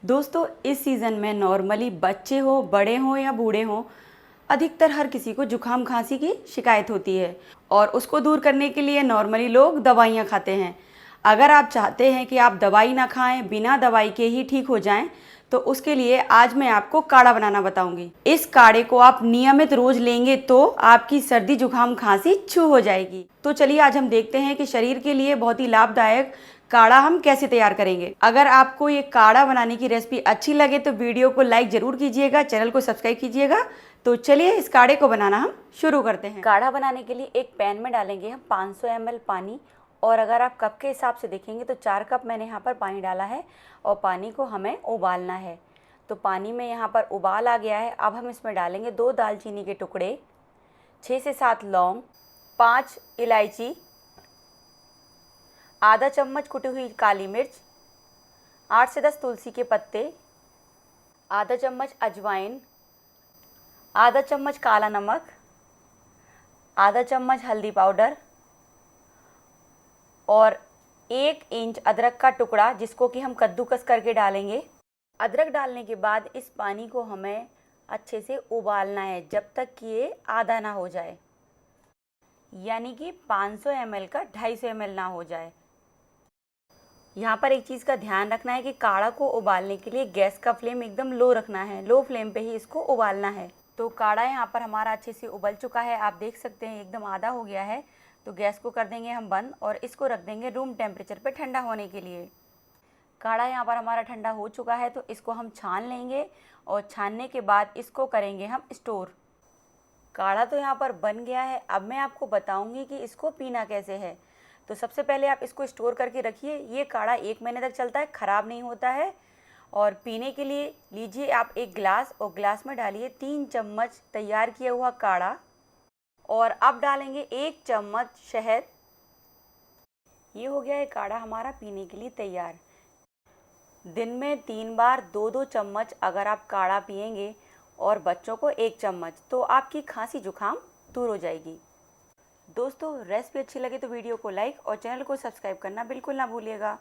दोस्तों, इस सीज़न में नॉर्मली बच्चे हो, बड़े हों या बूढ़े हों, अधिकतर हर किसी को जुकाम खांसी की शिकायत होती है और उसको दूर करने के लिए नॉर्मली लोग दवाइयाँ खाते हैं। अगर आप चाहते हैं कि आप दवाई ना खाएं, बिना दवाई के ही ठीक हो जाएं, तो उसके लिए आज मैं आपको काढ़ा बनाना बताऊंगी। इस काढ़े को आप नियमित रोज लेंगे तो आपकी सर्दी जुकाम खांसी छू हो जाएगी। तो चलिए आज हम देखते हैं कि शरीर के लिए बहुत ही लाभदायक काढ़ा हम कैसे तैयार करेंगे। अगर आपको ये काढ़ा बनाने की रेसिपी अच्छी लगे तो वीडियो को लाइक जरूर कीजिएगा, चैनल को सब्सक्राइब कीजिएगा। तो चलिए इस काढ़े को बनाना हम शुरू करते हैं। काढ़ा बनाने के लिए एक पैन में डालेंगे हम 500 ml पानी, और अगर आप कप के हिसाब से देखेंगे तो 4 कप मैंने यहाँ पर पानी डाला है और पानी को हमें उबालना है। तो पानी में यहाँ पर उबाल आ गया है। अब हम इसमें डालेंगे 2 दालचीनी के टुकड़े, 6 से 7 लौंग, 5 इलायची, आधा चम्मच कुटी हुई काली मिर्च, 8 से 10 तुलसी के पत्ते, आधा चम्मच अजवाइन, आधा चम्मच काला नमक, आधा चम्मच हल्दी पाउडर और 1 इंच अदरक का टुकड़ा जिसको कि हम कद्दूकस करके डालेंगे। अदरक डालने के बाद इस पानी को हमें अच्छे से उबालना है जब तक कि ये आधा ना हो जाए, यानी कि 500 ml का 250 ml ना हो जाए। यहाँ पर एक चीज़ का ध्यान रखना है कि काढ़ा को उबालने के लिए गैस का फ्लेम एकदम लो रखना है, लो फ्लेम पे ही इसको उबालना है। तो काढ़ा यहाँ पर हमारा अच्छे से उबल चुका है, आप देख सकते हैं एकदम आधा हो गया है। तो गैस को कर देंगे हम बंद और इसको रख देंगे रूम टेम्परेचर पे ठंडा होने के लिए। काढ़ा यहाँ पर हमारा ठंडा हो चुका है, तो इसको हम छान लेंगे और छानने के बाद इसको करेंगे हम स्टोर। काढ़ा तो यहाँ पर बन गया है। अब मैं आपको बताऊंगी कि इसको पीना कैसे है। तो सबसे पहले आप इसको स्टोर करके रखिए। ये काढ़ा 1 महीने तक चलता है, ख़राब नहीं होता है। और पीने के लिए लीजिए आप एक गिलास और गिलास में डालिए 3 चम्मच तैयार किया हुआ काढ़ा और अब डालेंगे 1 चम्मच शहद। ये हो गया है काढ़ा हमारा पीने के लिए तैयार। दिन में 3 बार 2-2 चम्मच अगर आप काढ़ा पिएंगे और बच्चों को 1 चम्मच, तो आपकी खांसी जुकाम दूर हो जाएगी। दोस्तों, रेसिपी अच्छी लगे तो वीडियो को लाइक और चैनल को सब्सक्राइब करना बिल्कुल ना भूलिएगा।